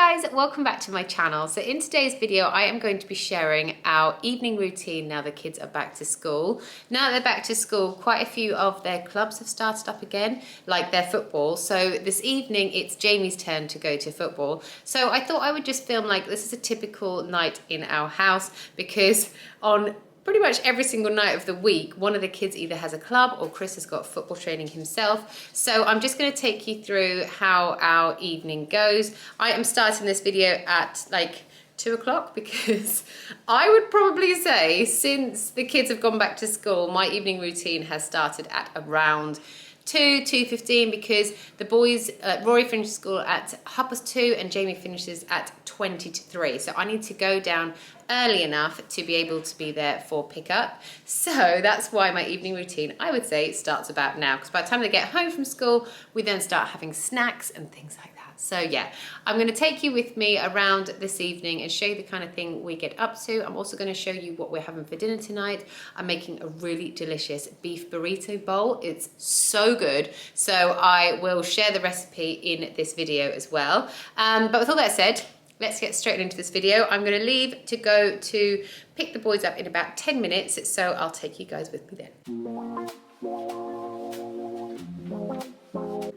guys, welcome back to my channel. So in today's video, I am going to be sharing our evening routine now the kids are back to school. Now they're back to school, quite a few of their clubs have started up again, like their football. So this evening, it's Jamie's turn to go to football. So I thought I would just film like this is a typical night in our house, because on pretty much every single night of the week, one of the kids either has a club or Chris has got football training himself. So I'm just going to take you through how our evening goes. I am starting this video at like 2 o'clock because I would probably say since the kids have gone back to school, my evening routine has started at around 2:15 because the boys, Rory finishes school at 2:30 and Jamie finishes at 2:50. So I need to go down early enough to be able to be there for pickup. So that's why my evening routine, I would say, starts about now, because by the time they get home from school, we then start having snacks and things like that. So yeah, I'm going to take you with me around this evening and show you the kind of thing we get up to. I'm also going to show you what we're having for dinner tonight. I'm making a really delicious beef burrito bowl. It's so good. So I will share the recipe in this video as well. But with all that said, let's get straight into this video. I'm going to leave to go to pick the boys up in about 10 minutes. So I'll take you guys with me then.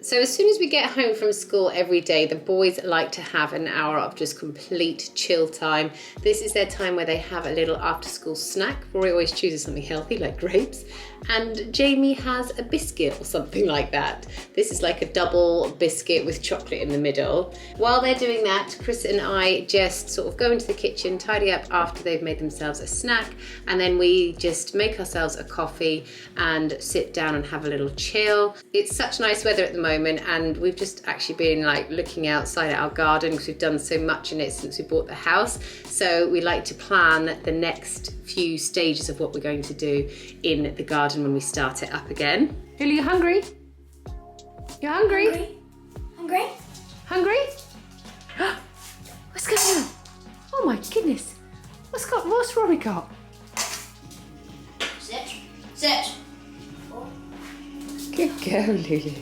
So as soon as we get home from school every day, the boys like to have an hour of just complete chill time. This is their time where they have a little after school snack. Rory always chooses something healthy like grapes, and Jamie has a biscuit or something like that. This is like a double biscuit with chocolate in the middle. While they're doing that, Chris and I just sort of go into the kitchen, tidy up after they've made themselves a snack, and then we just make ourselves a coffee and sit down and have a little chill. It's such nice weather at the moment, and we've just actually been like looking outside at our garden because we've done so much in it since we bought the house. So we like to plan the next few stages of what we're going to do in the garden when we start it up again. Lily, you hungry? You hungry? Hungry? Hungry? What's going on? Oh my goodness. What's Rory got? Sit. Sit. Good girl, Lulu.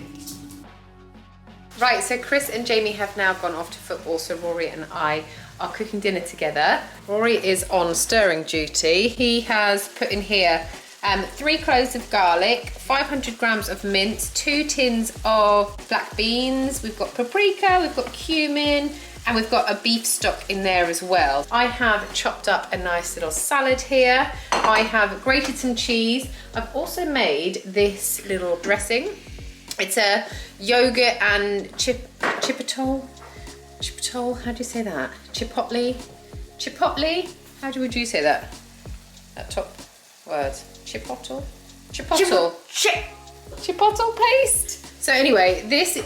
Right, so Chris and Jamie have now gone off to football, so Rory and I are cooking dinner together. Rory is on stirring duty. He has put in here 3 cloves of garlic, 500 grams of mint, 2 tins of black beans, we've got paprika, we've got cumin, and we've got a beef stock in there as well. I have chopped up a nice little salad here. I have grated some cheese. I've also made this little dressing. It's a yogurt and chipotle, how do you say that? Chipotle? How would you say that? That top word. Chipotle paste. So anyway, this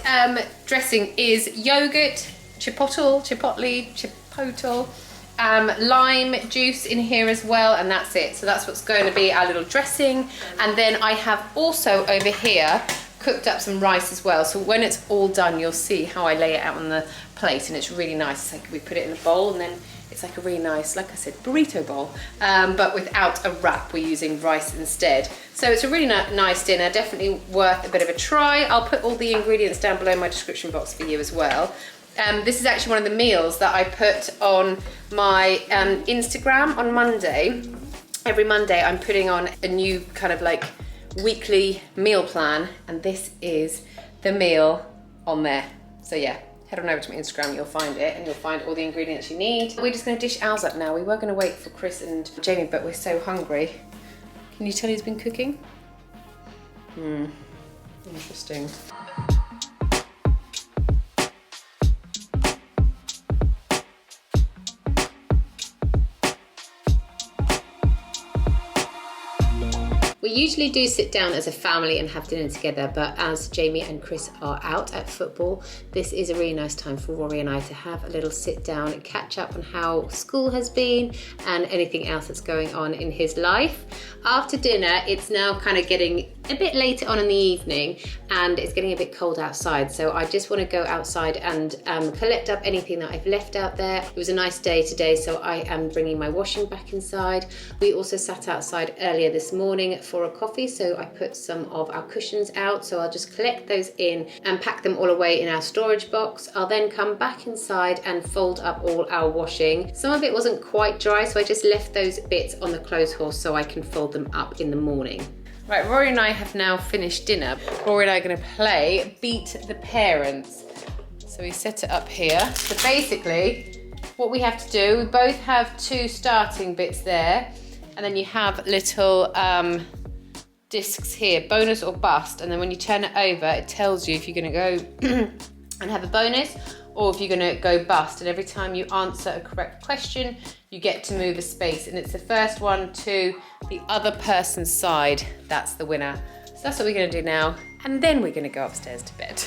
dressing is yogurt, chipotle, lime juice in here as well, and that's it. So that's what's going to be our little dressing. And then I have also over here cooked up some rice as well. So when it's all done, you'll see how I lay it out on the plate, and it's really nice. It's like we put it in a bowl, and then it's like a really nice, like I said, burrito bowl, but without a wrap. We're using rice instead. So it's a really nice dinner, definitely worth a bit of a try. I'll put all the ingredients down below in my description box for you as well. This is actually one of the meals that I put on my Instagram on Monday. Every Monday I'm putting on a new kind of like weekly meal plan, and this is the meal on there. So yeah, head on over to my Instagram, you'll find it, and you'll find all the ingredients you need. We're just going to dish ours up now. We were going to wait for Chris and Jamie, but we're so hungry. Can you tell who's been cooking? Interesting. We usually do sit down as a family and have dinner together, but as Jamie and Chris are out at football, this is a really nice time for Rory and I to have a little sit down and catch up on how school has been and anything else that's going on in his life. After dinner, it's now kind of getting a bit later on in the evening and it's getting a bit cold outside, so I just want to go outside and collect up anything that I've left out there. It was a nice day today, so I am bringing my washing back inside. We also sat outside earlier this morning for for a coffee, so I put some of our cushions out. So I'll just collect those in and pack them all away in our storage box. I'll then come back inside and fold up all our washing. Some of it wasn't quite dry, so I just left those bits on the clothes horse so I can fold them up in the morning. Right, Rory and I have now finished dinner. Rory and I are going to play Beat the Parents. So we set it up here. So basically, what we have to do, we both have 2 starting bits there, and then you have little discs here, bonus or bust, and then when you turn it over, it tells you if you're going to go and have a bonus or if you're going to go bust. And every time you answer a correct question, you get to move a space, and it's the first one to the other person's side that's the winner. So that's what we're going to do now, and then we're going to go upstairs to bed.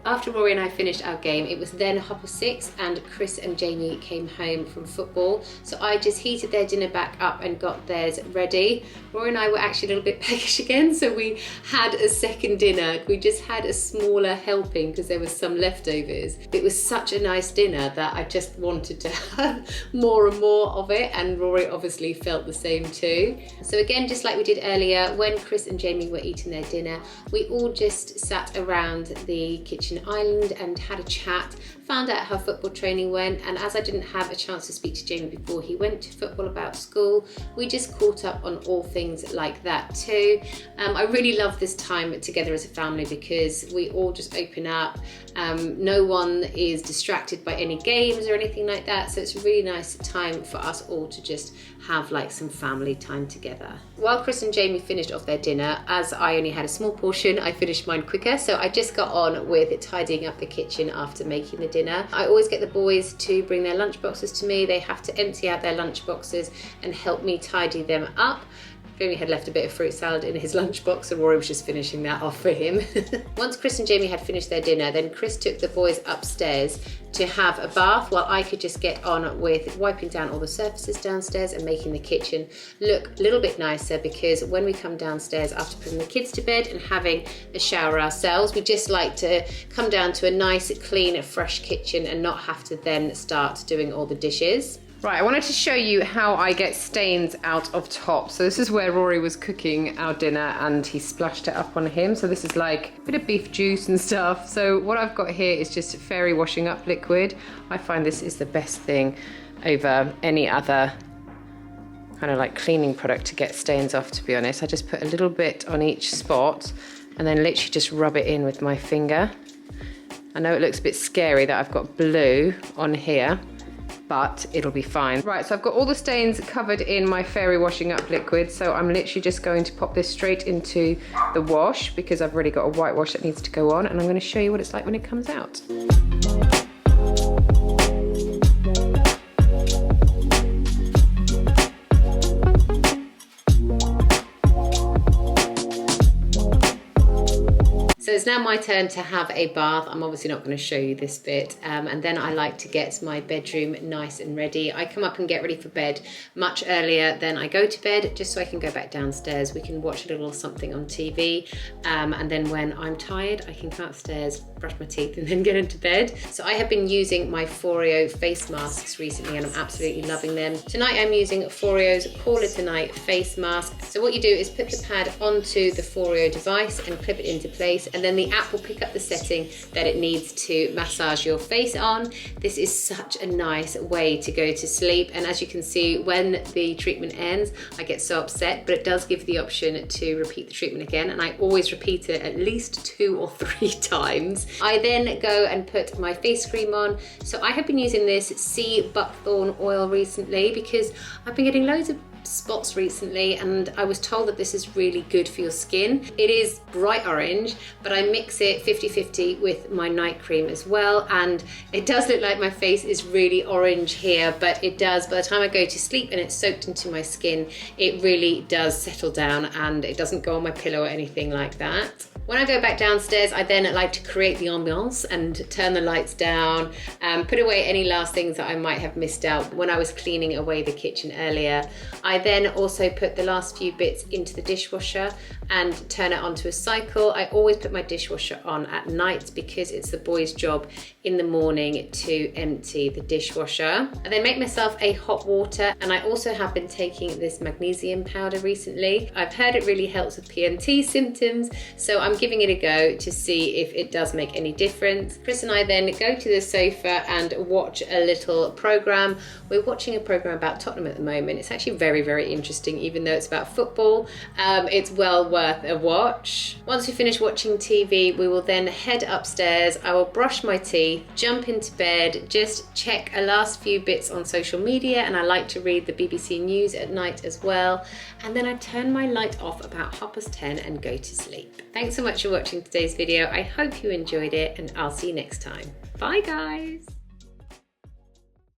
After Rory and I finished our game, it was then 6:30 and Chris and Jamie came home from football. So I just heated their dinner back up and got theirs ready. Rory and I were actually a little bit peckish again, so we had a second dinner. We just had a smaller helping because there was some leftovers. It was such a nice dinner that I just wanted to have more and more of it, and Rory obviously felt the same too. So again, just like we did earlier, when Chris and Jamie were eating their dinner, we all just sat around the kitchen island and had a chat, found out how football training went, and as I didn't have a chance to speak to Jamie before he went to football about school, we just caught up on all things like that too. I really love this time together as a family because we all just open up. No one is distracted by any games or anything like that, so it's a really nice time for us all to just have like some family time together. While Chris and Jamie finished off their dinner, as I only had a small portion, I finished mine quicker, so I just got on with tidying up the kitchen after making the dinner. I always get the boys to bring their lunch boxes to me. They have to empty out their lunch boxes and help me tidy them up. Jamie had left a bit of fruit salad in his lunchbox, and Rory was just finishing that off for him. Once Chris and Jamie had finished their dinner, then Chris took the boys upstairs to have a bath while I could just get on with wiping down all the surfaces downstairs and making the kitchen look a little bit nicer, because when we come downstairs after putting the kids to bed and having a shower ourselves, we just like to come down to a nice, clean, fresh kitchen and not have to then start doing all the dishes. Right, I wanted to show you how I get stains out of top. So this is where Rory was cooking our dinner and he splashed it up on him. So this is like a bit of beef juice and stuff. So what I've got here is just fairy washing up liquid. I find this is the best thing over any other kind of like cleaning product to get stains off, to be honest. I just put a little bit on each spot and then literally just rub it in with my finger. I know it looks a bit scary that I've got blue on here, but it'll be fine. Right, so I've got all the stains covered in my fairy washing up liquid, so I'm literally just going to pop this straight into the wash because I've already got a whitewash that needs to go on, and I'm going to show you what it's like when it comes out. So it's now my turn to have a bath. I'm obviously not going to show you this bit. And then I like to get my bedroom nice and ready. I come up and get ready for bed much earlier than I go to bed, just so I can go back downstairs. We can watch a little something on TV. And then when I'm tired, I can come upstairs, brush my teeth, and then get into bed. So I have been using my Foreo face masks recently, and I'm absolutely loving them. Tonight I'm using Foreo's Call It a Night face mask. So what you do is put the pad onto the Foreo device and clip it into place, and then the app will pick up the setting that it needs to massage your face on. This is such a nice way to go to sleep, and as you can see, when the treatment ends, I get so upset, but it does give the option to repeat the treatment again, and I always repeat it at least 2 or 3 times. I then go and put my face cream on. So I have been using this sea buckthorn oil recently because I've been getting loads of spots recently, and I was told that this is really good for your skin. It is bright orange, but I mix it 50-50 with my night cream as well, and it does look like my face is really orange here, but it does, by the time I go to sleep and it's soaked into my skin, it really does settle down and it doesn't go on my pillow or anything like that. When I go back downstairs, I then like to create the ambiance and turn the lights down, put away any last things that I might have missed out when I was cleaning away the kitchen earlier. I then also put the last few bits into the dishwasher and turn it onto a cycle. I always put my dishwasher on at night because it's the boys' job in the morning to empty the dishwasher. I then make myself a hot water, and I also have been taking this magnesium powder recently. I've heard it really helps with PMT symptoms, so I'm giving it a go to see if it does make any difference. Chris and I then go to the sofa and watch a little program. We're watching a program about Tottenham at the moment. It's actually very, very interesting, even though it's about football. It's well worth a watch. Once we finish watching TV, we will then head upstairs. I will brush my teeth, jump into bed, just check a last few bits on social media, and I like to read the BBC News at night as well. And then I turn my light off about 10:30 and go to sleep. Thanks so much for watching today's video. I hope you enjoyed it, and I'll see you next time. Bye guys.